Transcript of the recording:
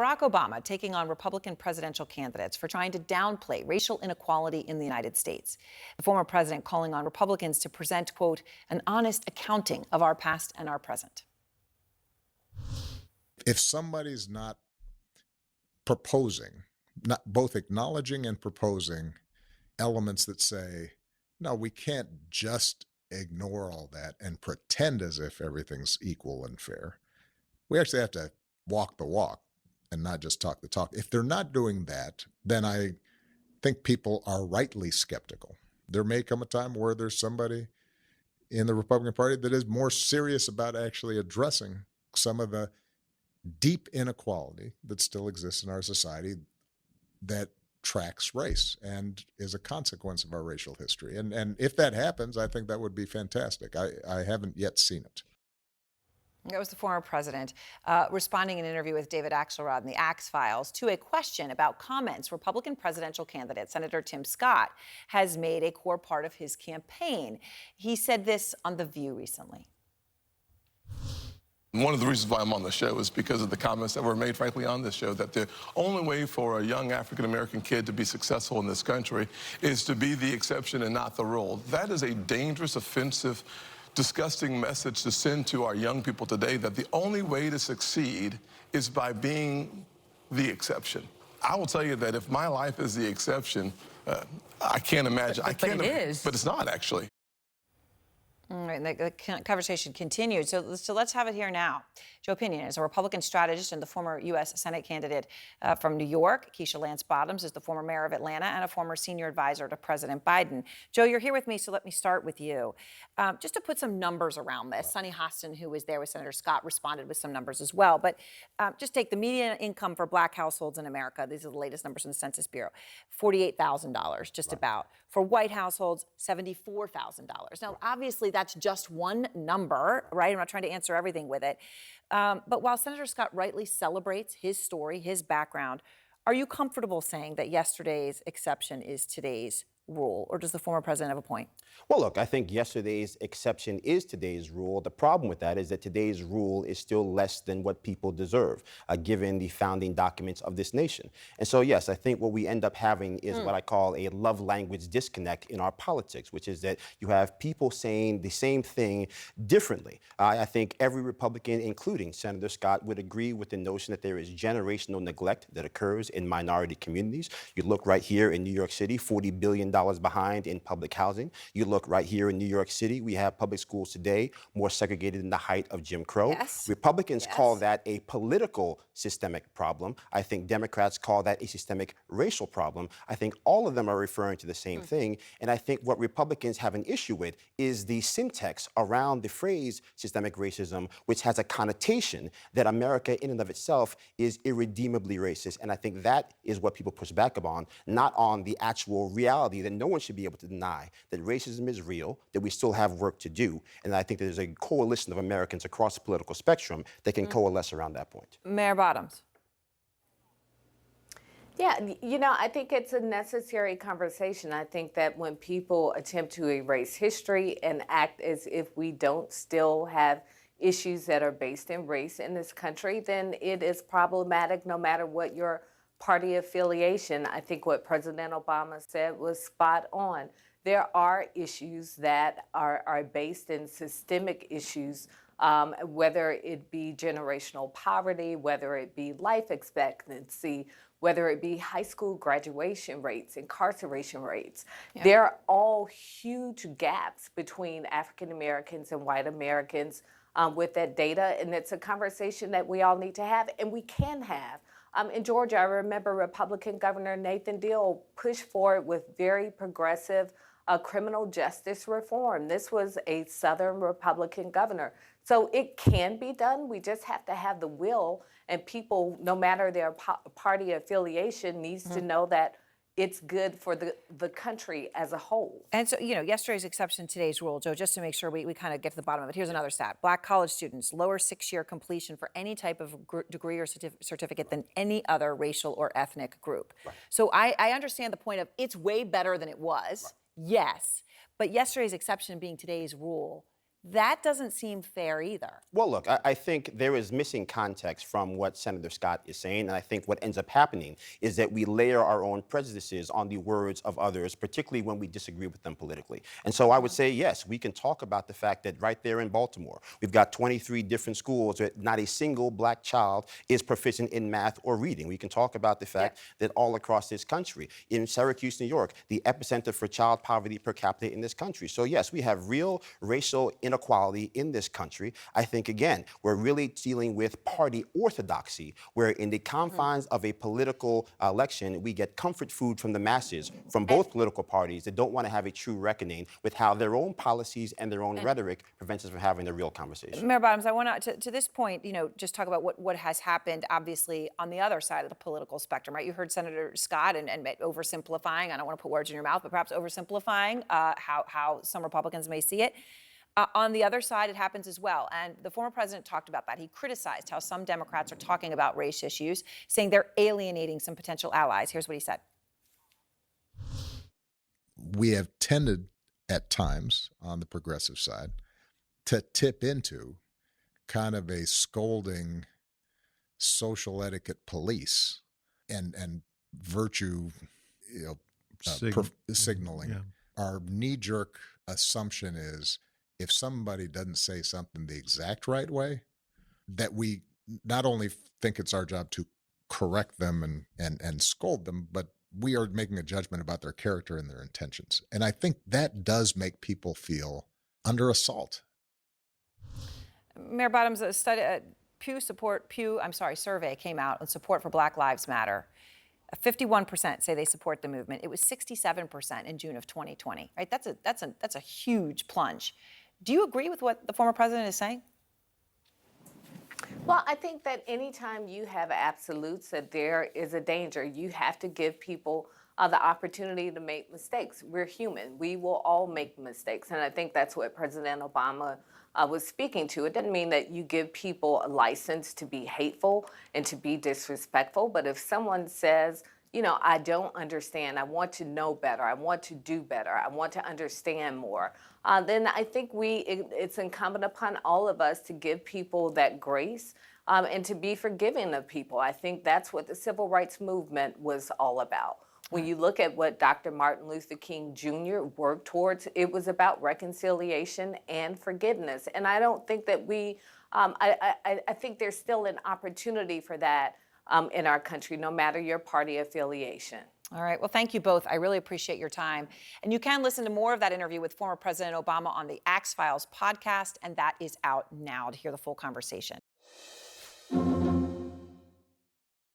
Barack Obama taking on Republican presidential candidates for trying to downplay racial inequality in the United States. The former president calling on Republicans to present, quote, an honest accounting of our past and our present. If somebody's not proposing, not both acknowledging and proposing elements that say, no, we can't just ignore all that and pretend as if everything's equal and fair. We actually have to walk the walk and not just talk the talk. If they're not doing that, then I think people are rightly skeptical. There may come a time where there's somebody in the Republican Party that is more serious about actually addressing some of the deep inequality that still exists in our society that tracks race and is a consequence of our racial history. And if that happens, I think that would be fantastic. I haven't yet seen it. That was the former president responding in an interview with David Axelrod in the Axe Files to a question about comments Republican presidential candidate Senator Tim Scott has made a core part of his campaign. He said this on The View recently. One of the reasons why I'm on the show is because of the comments that were made, frankly, on this show, that the only way for a young African-American kid to be successful in this country is to be the exception and not the rule. That is a dangerous, offensive, disgusting message to send to our young people today, that the only way to succeed is by being the exception. I will tell you that if my life is the exception, I can't imagine. But it is. But it's not, actually. All right, the conversation continued. So let's have it here now. Joe Pinion is a Republican strategist and the former U.S. Senate candidate from New York. Keisha Lance Bottoms is the former mayor of Atlanta and a former senior advisor to President Biden. Joe, you're here with me, so let me start with you. Just to put some numbers around this, Sunny Hostin, who was there with Senator Scott, responded with some numbers as well. But just take the median income for black households in America. These are the latest numbers from the Census Bureau. $48,000, just about. For white households, $74,000. Now, obviously, that's just one number, right? I'm not trying to answer everything with it. But while Senator Scott rightly celebrates his story, his background, are you comfortable saying that yesterday's exception is today's rule, or does the former president have a point? Well, look, I think yesterday's exception is today's rule. The problem with that is that today's rule is still less than what people deserve, given the founding documents of this nation. And so, yes, I think what we end up having is what I call a love language disconnect in our politics, which is that you have people saying the same thing differently. I think every Republican, including Senator Scott, would agree with the notion that there is generational neglect that occurs in minority communities. You look right here in New York City, $40 billion behind in public housing. You look right here in New York City, we have public schools today more segregated than the height of Jim Crow. Yes. Republicans call that a political systemic problem. I think Democrats call that a systemic racial problem. I think all of them are referring to the same thing. And I think what Republicans have an issue with is the syntax around the phrase systemic racism, which has a connotation that America in and of itself is irredeemably racist. And I think that is what people push back upon, not on the actual reality that no one should be able to deny, that racism is real, that we still have work to do. And I think there's a coalition of Americans across the political spectrum that can coalesce around that point. Mayor Bottoms. Yeah, you know, I think it's a necessary conversation. I think that when people attempt to erase history and act as if we don't still have issues that are based in race in this country, then it is problematic no matter what your party affiliation. I think what President Obama said was spot on. There are issues that are based in systemic issues, whether it be generational poverty, whether it be life expectancy, whether it be high school graduation rates, incarceration rates. Yeah. There are all huge gaps between African Americans and white Americans with that data, and it's a conversation that we all need to have, and we can have. In Georgia, I remember Republican Governor Nathan Deal pushed forward with very progressive criminal justice reform. This was a Southern Republican governor. So it can be done. We just have to have the will, and people, no matter their party affiliation, needs to know that it's good for the country as a whole. And so, you know, yesterday's exception, today's rule, Joe, just to make sure we kind of get to the bottom of it. Here's another stat. Black college students, lower 6-year completion for any type of degree or certificate than any other racial or ethnic group. Right. So I understand the point of it's way better than it was. Right. Yes. But yesterday's exception being today's rule, That doesn't seem fair either. Well, look, I think there is missing context from what Senator Scott is saying, and I think what ends up happening is that we layer our own prejudices on the words of others, particularly when we disagree with them politically. And so I would say, yes, we can talk about the fact that right there in Baltimore, we've got 23 different schools where not a single black child is proficient in math or reading. We can talk about the fact that all across this country, in Syracuse, New York, the epicenter for child poverty per capita in this country. So yes, we have real racial inequality in this country. I think, again, we're really dealing with party orthodoxy, where in the confines of a political election, we get comfort food from the masses, from both political parties that don't want to have a true reckoning with how their own policies and their own rhetoric prevents us from having a real conversation. Mayor Bottoms, I want to this point, just talk about what has happened, obviously, on the other side of the political spectrum, right? You heard Senator Scott and oversimplifying, I don't want to put words in your mouth, but perhaps oversimplifying how some Republicans may see it. On the other side, it happens as well. And the former president talked about that. He criticized how some Democrats are talking about race issues, saying they're alienating some potential allies. Here's what he said. We have tended at times on the progressive side to tip into kind of a scolding social etiquette police and virtue signaling. Yeah. Our knee-jerk assumption is if somebody doesn't say something the exact right way, that we not only think it's our job to correct them and scold them, but we are making a judgment about their character and their intentions. And I think that does make people feel under assault. Mayor Bottoms, a survey came out on support for Black Lives Matter. 51% say they support the movement. It was 67% in June of 2020. Right? That's a huge plunge. Do you agree with what the former president is saying? Well, I think that anytime you have absolutes, that there is a danger. You have to give people the opportunity to make mistakes. We're human. We will all make mistakes. And I think that's what President Obama was speaking to. It doesn't mean that you give people a license to be hateful and to be disrespectful. But if someone says, I don't understand, I want to know better, I want to do better, I want to understand more, then I think it's incumbent upon all of us to give people that grace and to be forgiving of people. I think that's what the civil rights movement was all about. When you look at what Dr. Martin Luther King Jr. worked towards, it was about reconciliation and forgiveness. And I don't think that I think there's still an opportunity for that in our country, no matter your party affiliation. All right. Well, thank you both. I really appreciate your time. And you can listen to more of that interview with former President Obama on the Axe Files podcast, and that is out now to hear the full conversation.